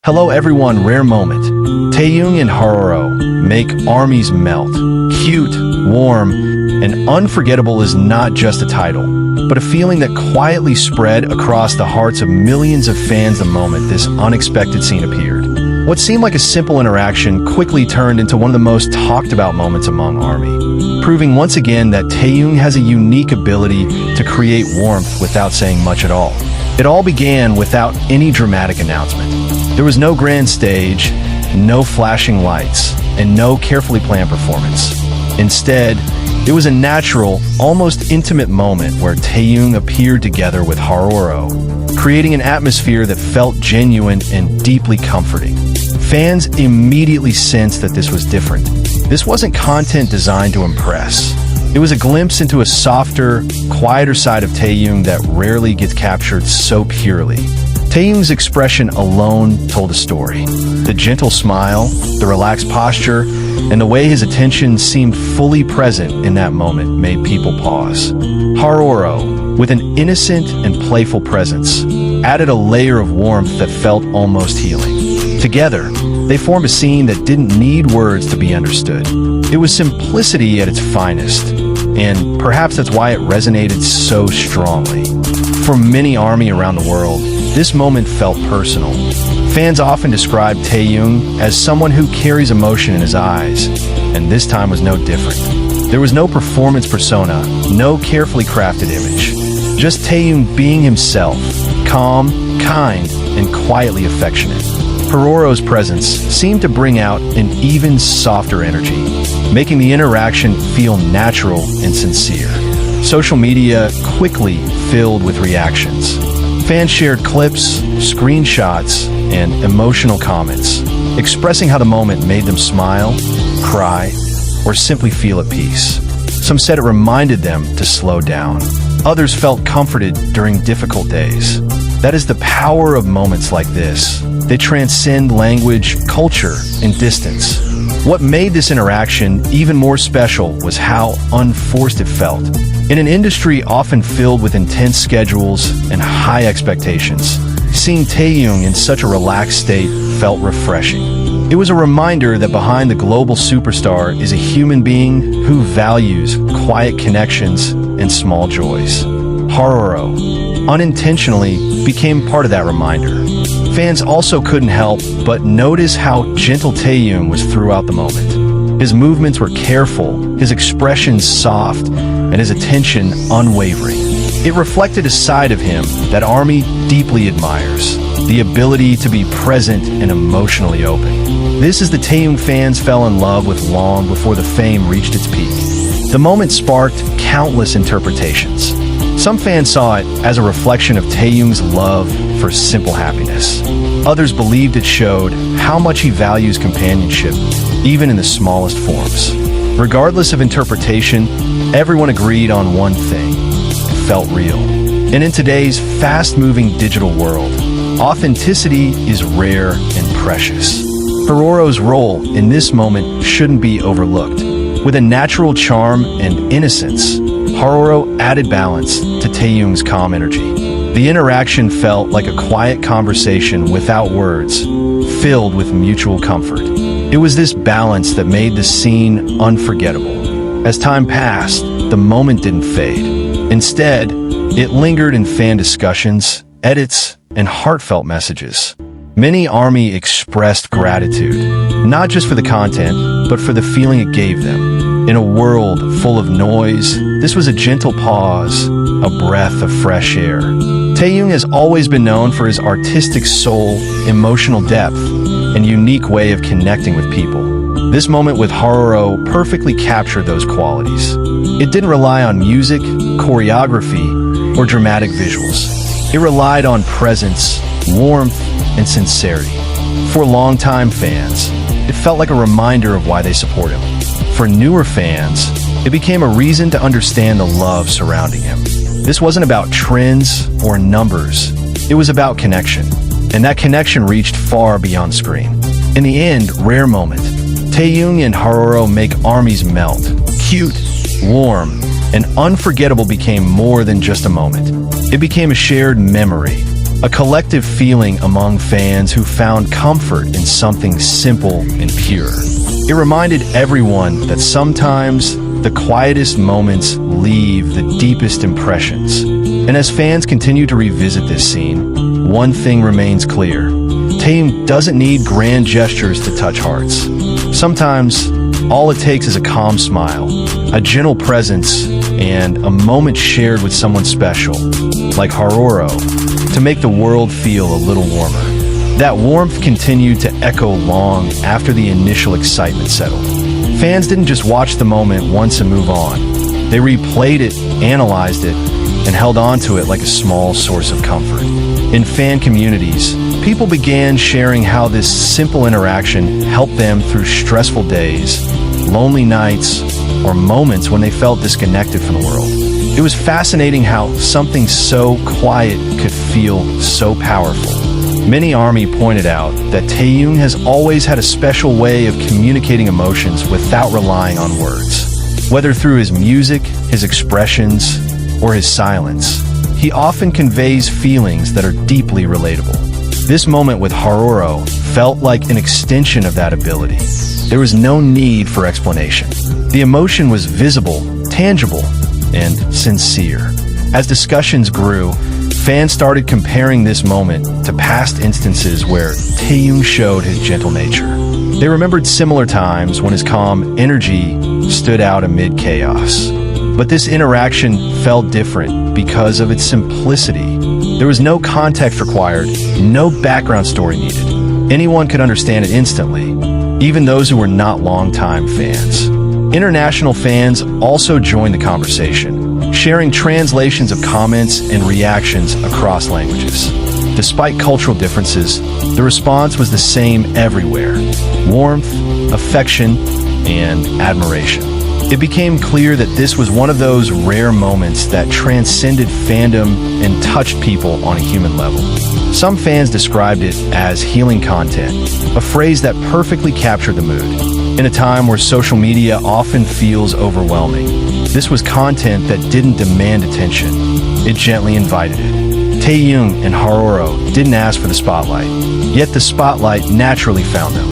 Hello everyone, rare moment. Taehyung and Haroro make armies melt. Cute, warm, and unforgettable is not just a title, but a feeling that quietly spread across the hearts of millions of fans the moment this unexpected scene appeared. What seemed like a simple interaction quickly turned into one of the most talked about moments among ARMY, proving once again that Taehyung has a unique ability to create warmth without saying much at all. It all began without any dramatic announcement. There was no grand stage, no flashing lights, and no carefully planned performance. Instead, it was a natural, almost intimate moment where Taehyung appeared together with Haroro, creating an atmosphere that felt genuine and deeply comforting. Fans immediately sensed that this was different. This wasn't content designed to impress. It was a glimpse into a softer, quieter side of Taehyung that rarely gets captured so purely. Taehyung's expression alone told a story. The gentle smile, the relaxed posture, and the way his attention seemed fully present in that moment made people pause. Haroro, with an innocent and playful presence, added a layer of warmth that felt almost healing. Together, they formed a scene that didn't need words to be understood. It was simplicity at its finest, and perhaps that's why it resonated so strongly. For many ARMY around the world, this moment felt personal. Fans often describe Taehyung as someone who carries emotion in his eyes, and this time was no different. There was no performance persona, no carefully crafted image. Just Taehyung being himself, calm, kind, and quietly affectionate. Haroro's presence seemed to bring out an even softer energy, making the interaction feel natural and sincere. Social media quickly filled with reactions. Fans shared clips, screenshots, and emotional comments, expressing how the moment made them smile, cry, or simply feel at peace. Some said it reminded them to slow down. Others felt comforted during difficult days. That is the power of moments like this. They transcend language, culture, and distance. What made this interaction even more special was how unforced it felt. In an industry often filled with intense schedules and high expectations, seeing Taehyung in such a relaxed state felt refreshing. It was a reminder that behind the global superstar is a human being who values quiet connections and small joys. Haroro unintentionally became part of that reminder. Fans also couldn't help but notice how gentle Taehyung was throughout the moment. His movements were careful, his expressions soft, and his attention unwavering. It reflected a side of him that ARMY deeply admires, the ability to be present and emotionally open. This is the Taehyung fans fell in love with long before the fame reached its peak. The moment sparked countless interpretations. Some fans saw it as a reflection of Taehyung's love for simple happiness. Others believed it showed how much he values companionship, even in the smallest forms. Regardless of interpretation, everyone agreed on one thing: it felt real. And in today's fast-moving digital world, authenticity is rare and precious. Haroro's role in this moment shouldn't be overlooked. With a natural charm and innocence, Haroro added balance to Taehyung's calm energy. The interaction felt like a quiet conversation without words, filled with mutual comfort. It was this balance that made the scene unforgettable. As time passed, the moment didn't fade. Instead, it lingered in fan discussions, edits, and heartfelt messages. Many ARMY expressed gratitude, not just for the content, but for the feeling it gave them. In a world full of noise, this was a gentle pause, a breath of fresh air. Taehyung has always been known for his artistic soul, emotional depth, and unique way of connecting with people. This moment with Haroro perfectly captured those qualities. It didn't rely on music, choreography, or dramatic visuals. It relied on presence, warmth, and sincerity. For longtime fans, it felt like a reminder of why they support him. For newer fans, it became a reason to understand the love surrounding him. This wasn't about trends or numbers. It was about connection. And that connection reached far beyond screen. In the end, rare moment. Taehyung and Haroro make armies melt. Cute, warm, and unforgettable became more than just a moment. It became a shared memory, a collective feeling among fans who found comfort in something simple and pure. It reminded everyone that sometimes the quietest moments leave the deepest impressions. And as fans continue to revisit this scene, one thing remains clear. Taehyung doesn't need grand gestures to touch hearts. Sometimes, all it takes is a calm smile, a gentle presence, and a moment shared with someone special, like Haroro, to make the world feel a little warmer. That warmth continued to echo long after the initial excitement settled. Fans didn't just watch the moment once and move on. They replayed it, analyzed it, and held on to it like a small source of comfort. In fan communities, people began sharing how this simple interaction helped them through stressful days, lonely nights, or moments when they felt disconnected from the world. It was fascinating how something so quiet could feel so powerful. Many ARMY pointed out that Taehyung has always had a special way of communicating emotions without relying on words. Whether through his music, his expressions, or his silence, he often conveys feelings that are deeply relatable. This moment with Haroro felt like an extension of that ability. There was no need for explanation. The emotion was visible, tangible, and sincere. As discussions grew, fans started comparing this moment to past instances where Taehyung showed his gentle nature. They remembered similar times when his calm energy stood out amid chaos. But this interaction felt different because of its simplicity. There was no context required, no background story needed. Anyone could understand it instantly, even those who were not longtime fans. International fans also joined the conversation, sharing translations of comments and reactions across languages. Despite cultural differences, the response was the same everywhere: warmth, affection, and admiration. It became clear that this was one of those rare moments that transcended fandom and touched people on a human level. Some fans described it as healing content, a phrase that perfectly captured the mood. In a time where social media often feels overwhelming, this was content that didn't demand attention. It gently invited it. Taehyung and Haroro didn't ask for the spotlight, yet the spotlight naturally found them.